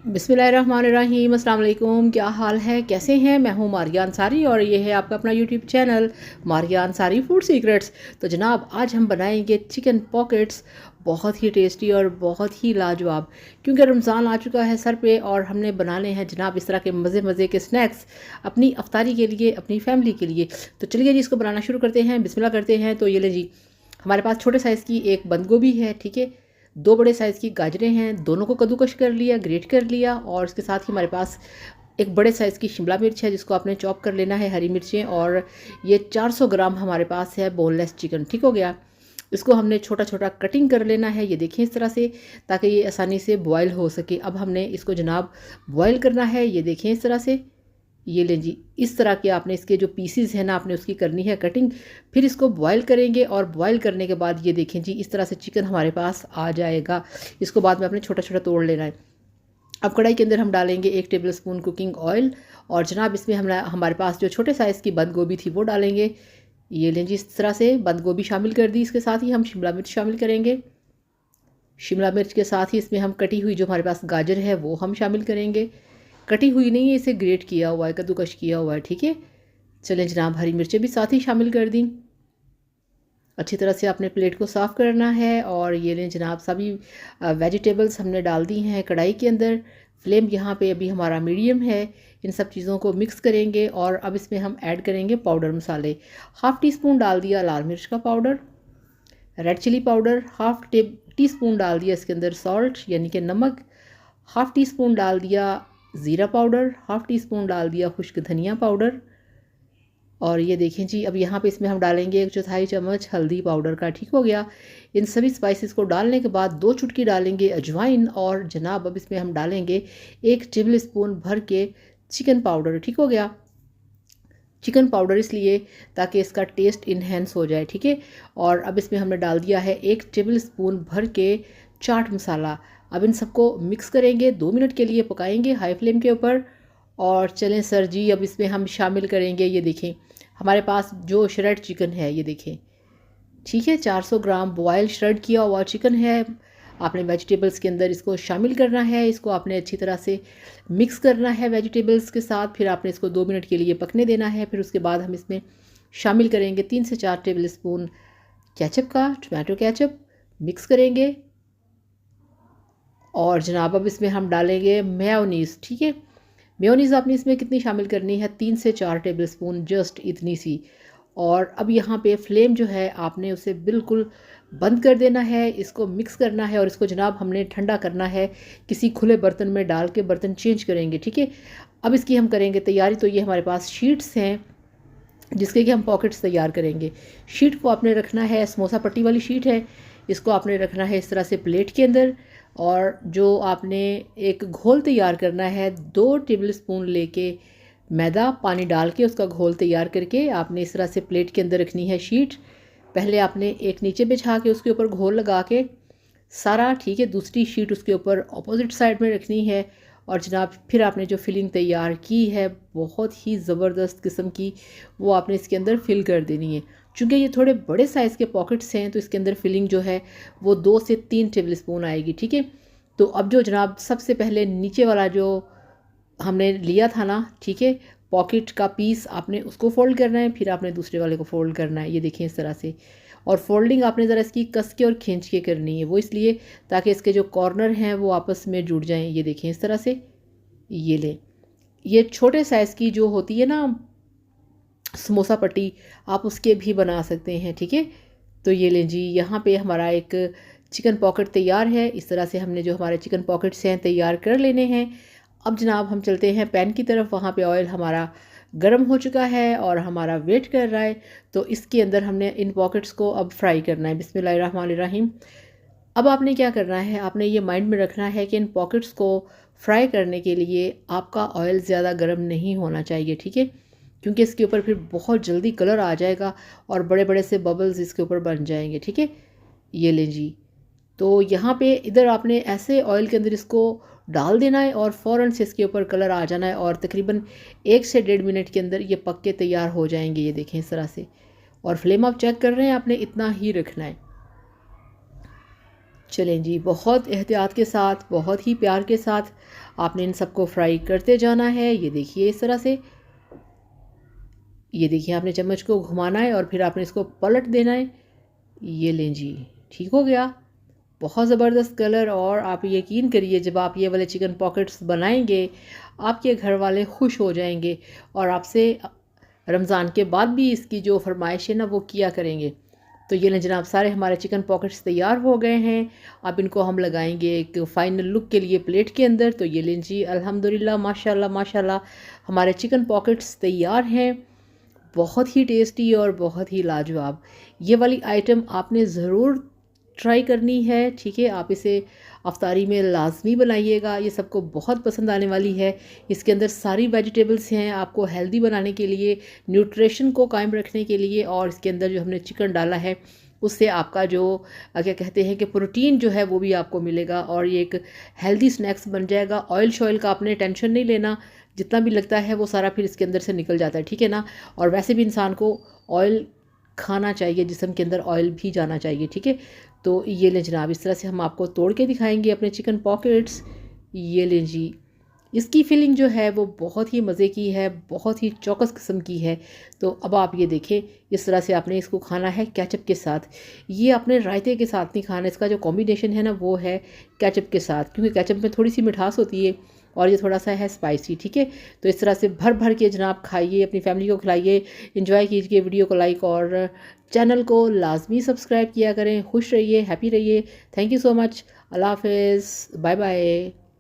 बिस्मिल्लाहिर्रहमानिर्रहीम, अस्सलाम वालेकुम। क्या हाल है, कैसे हैं? मैं हूँ मारिया अंसारी और ये है आपका अपना YouTube channel Maria Ansari food secrets. तो जनाब, आज हम बनाएंगे चिकन पॉकेट्स, बहुत ही टेस्टी और बहुत ही लाजवाब। क्योंकि रमज़ान आ चुका है सर पे और हमने बनाने हैं जनाब इस तरह के मज़े मज़े के स्नैक्स अपनी अफ्तारी के लिए, अपनी फैमिली के लिए। तो चलिए जी, इसको बनाना शुरू करते हैं, बिस्मिल्लाह करते हैं। तो ये ले जी, हमारे पास छोटे साइज़ की एक बंद गोभी है, ठीक है। दो बड़े साइज़ की गाजरें हैं, दोनों को कद्दूकश कर लिया, ग्रेट कर लिया। और इसके साथ ही हमारे पास एक बड़े साइज़ की शिमला मिर्च है जिसको आपने चॉप कर लेना है, हरी मिर्चें। और ये 400 ग्राम हमारे पास है बोनलेस चिकन, ठीक हो गया। इसको हमने छोटा छोटा कटिंग कर लेना है, ये देखें इस तरह से, ताकि ये आसानी से बॉयल हो सके। अब हमने इसको जनाब बॉयल करना है, ये देखें इस तरह से। ये लें जी, इस तरह के आपने इसके जो पीसीज हैं ना, आपने उसकी करनी है कटिंग। फिर इसको बॉयल करेंगे और बॉयल करने के बाद ये देखें जी, इस तरह से चिकन हमारे पास आ जाएगा। इसको बाद में आपने छोटा छोटा तोड़ लेना है। अब कढ़ाई के अंदर हम डालेंगे 1 टेबल स्पून कुकिंग ऑयल। और जनाब इसमें हमारे पास जो छोटे साइज़ की बंद गोभी थी वो डालेंगे। ये लें जी, इस तरह से बंद गोभी शामिल कर दी। इसके साथ ही हम शिमला मिर्च शामिल करेंगे। शिमला मिर्च के साथ ही इसमें हम कटी हुई जो हमारे पास गाजर है वो हम शामिल करेंगे। कटी हुई नहीं है, इसे ग्रेट किया हुआ है, कद्दूकश किया हुआ है, ठीक है। चलें जनाब, हरी मिर्चें भी साथ ही शामिल कर दी। अच्छी तरह से आपने प्लेट को साफ़ करना है। और ये लें जनाब, सभी वेजिटेबल्स हमने डाल दी हैं कढ़ाई के अंदर। फ्लेम यहाँ पे अभी हमारा मीडियम है। इन सब चीज़ों को मिक्स करेंगे और अब इसमें हम ऐड करेंगे पाउडर मसाले। हाफ़ टी स्पून डाल दिया लाल मिर्च का powder, red chilli powder, half teaspoon डाल दिया इसके अंदर सॉल्ट यानी कि नमक, हाफ़ टी स्पून डाल दिया ज़ीरा पाउडर, हाफ़ टी स्पून डाल दिया खुश्क धनिया पाउडर। और ये देखें जी, अब यहाँ पे इसमें हम डालेंगे 1/4 चम्मच हल्दी पाउडर का, ठीक हो गया। इन सभी स्पाइसेस को डालने के बाद 2 चुटकी डालेंगे अजवाइन। और जनाब अब इसमें हम डालेंगे 1 टेबल स्पून भर के चिकन पाउडर, ठीक हो गया। चिकन पाउडर इसलिए ताकि इसका टेस्ट इन्हेंस हो जाए, ठीक है। और अब इसमें हमने डाल दिया है 1 टेबल स्पून भर के चाट मसाला। अब इन सबको मिक्स करेंगे, 2 मिनट के लिए पकाएंगे हाई फ्लेम के ऊपर। और चलें सर जी, अब इसमें हम शामिल करेंगे, ये देखें हमारे पास जो श्रेड चिकन है, ये देखें, ठीक है। 400 ग्राम बॉयल श्रेड किया हुआ चिकन है। आपने वेजिटेबल्स के अंदर इसको शामिल करना है। इसको आपने अच्छी तरह से मिक्स करना है वेजिटेबल्स के साथ। फिर आपने इसको 2 मिनट के लिए पकने देना है। फिर उसके बाद हम इसमें शामिल करेंगे 3 से 4 टेबल स्पून केचप का, टमाटो केचप, मिक्स करेंगे। और जनाब अब इसमें हम डालेंगे मेयोनीज़, ठीक है। मेयोनीज़ आपने इसमें कितनी शामिल करनी है? 3 से 4 टेबल स्पून, जस्ट इतनी सी। और अब यहाँ पे फ्लेम जो है आपने उसे बिल्कुल बंद कर देना है। इसको मिक्स करना है और इसको जनाब हमने ठंडा करना है। किसी खुले बर्तन में डाल के बर्तन चेंज करेंगे, ठीक है। अब इसकी हम करेंगे तैयारी। तो ये हमारे पास शीट्स हैं जिसके कि हम पॉकेट्स तैयार करेंगे। शीट को आपने रखना है, समोसा पट्टी वाली शीट है, इसको आपने रखना है इस तरह से प्लेट के अंदर। और जो आपने एक घोल तैयार करना है, 2 टेबल स्पून लेके मैदा पानी डाल के उसका घोल तैयार करके आपने इस तरह से प्लेट के अंदर रखनी है शीट। पहले आपने एक नीचे बिछा के उसके ऊपर घोल लगा के सारा, ठीक है। दूसरी शीट उसके ऊपर ऑपोजिट साइड में रखनी है। और जनाब फिर आपने जो फिलिंग तैयार की है बहुत ही ज़बरदस्त किस्म की, वो आपने इसके अंदर फिल कर देनी है। चूँकि ये थोड़े बड़े साइज़ के पॉकेट्स हैं तो इसके अंदर फिलिंग जो है वो 2 से 3 टेबल स्पून आएगी, ठीक है। तो अब जो जनाब सबसे पहले नीचे वाला जो हमने लिया था ना, ठीक है, पॉकेट का पीस, आपने उसको फ़ोल्ड करना है। फिर आपने दूसरे वाले को फ़ोल्ड करना है, ये देखें इस तरह से। और फोल्डिंग आपने ज़रा इसकी कस के और खींच के करनी है, वो इसलिए ताकि इसके जो कॉर्नर हैं वो आपस में जुड़ जाएं। ये देखें इस तरह से। ये लें, ये छोटे साइज़ की जो होती है ना समोसा पट्टी, आप उसके भी बना सकते हैं, ठीक है। तो ये लें जी, यहाँ पे हमारा एक चिकन पॉकेट तैयार है। इस तरह से हमने जो हमारे चिकन पॉकेट्स हैं तैयार कर लेने हैं। अब जनाब हम चलते हैं पैन की तरफ। वहाँ पे ऑयल हमारा गर्म हो चुका है और हमारा वेट कर रहा है। तो इसके अंदर हमने इन पॉकेट्स को अब फ्राई करना है। बिस्मिल्लाहिर्रहमानिर्रहीम। अब आपने क्या करना है, आपने ये माइंड में रखना है कि इन पॉकेट्स को फ्राई करने के लिए आपका ऑयल ज़्यादा गर्म नहीं होना चाहिए, ठीक है। क्योंकि इसके ऊपर फिर बहुत जल्दी कलर आ जाएगा और बड़े बड़े से बबल्स इसके ऊपर बन जाएंगे, ठीक है। ये लें जी, तो यहाँ पे इधर आपने ऐसे ऑयल के अंदर इसको डाल देना है और फ़ौरन से इसके ऊपर कलर आ जाना है। और तकरीबन 1 से 1.5 मिनट के अंदर ये पक के तैयार हो जाएंगे, ये देखें इस तरह से। और फ्लेम आप चेक कर रहे हैं, आपने इतना ही रखना है। चलें जी, बहुत एहतियात के साथ, बहुत ही प्यार के साथ आपने इन सबको फ्राई करते जाना है। ये देखिए इस तरह से, ये देखिए आपने चम्मच को घुमाना है और फिर आपने इसको पलट देना है। ये लें जी, ठीक हो गया। बहुत ज़बरदस्त कलर। और आप यकीन करिए जब आप ये वाले चिकन पॉकेट्स बनाएंगे, आपके घर वाले खुश हो जाएंगे और आपसे रमज़ान के बाद भी इसकी जो फरमाइश है ना वो किया करेंगे। तो ये लें जनाब, सारे हमारे चिकन पॉकेट्स तैयार हो गए हैं। अब इनको हम लगाएंगे एक फ़ाइनल लुक के लिए प्लेट के अंदर। तो ये लें जी, अल्हम्दुलिल्लाह माशाल्लाह माशाल्लाह हमारे चिकन पॉकेट्स तैयार हैं। बहुत ही टेस्टी और बहुत ही लाजवाब। ये वाली आइटम आपने ज़रूर ट्राई करनी है, ठीक है। आप इसे अफ्तारी में लाजमी बनाइएगा, ये सबको बहुत पसंद आने वाली है। इसके अंदर सारी वेजिटेबल्स हैं आपको हेल्दी बनाने के लिए, न्यूट्रिशन को कायम रखने के लिए। और इसके अंदर जो हमने चिकन डाला है उससे आपका जो क्या कहते हैं कि प्रोटीन जो है वो भी आपको मिलेगा और ये एक हेल्दी स्नैक्स बन जाएगा। ऑयल शॉयल का आपने टेंशन नहीं लेना, जितना भी लगता है वो सारा फिर इसके अंदर से निकल जाता है, ठीक है ना। और वैसे भी इंसान को ऑयल खाना चाहिए, जिस्म के अंदर ऑयल भी जाना चाहिए, ठीक है। तो ये लें जनाब, इस तरह से हम आपको तोड़ के दिखाएंगे अपने चिकन पॉकेट्स। ये लें जी, इसकी फीलिंग जो है वो बहुत ही मज़े की है, बहुत ही चौकस किस्म की है। तो अब आप ये देखें, इस तरह से आपने इसको खाना है केचप के साथ। ये आपने रायते के साथ नहीं खाना, इसका जो कॉम्बिनेशन है ना वो है केचप के साथ, क्योंकि केचप में थोड़ी सी मिठास होती है और ये थोड़ा सा है स्पाइसी, ठीक है। तो इस तरह से भर भर के जनाब खाइए, अपनी फैमिली को खिलाइए, इंजॉय कीजिए। वीडियो को लाइक और चैनल को लाजमी सब्सक्राइब किया करें। खुश रहिए, हैप्पी रहिए। Thank you so much. अल्लाह हाफ़िज़, बाय बाय।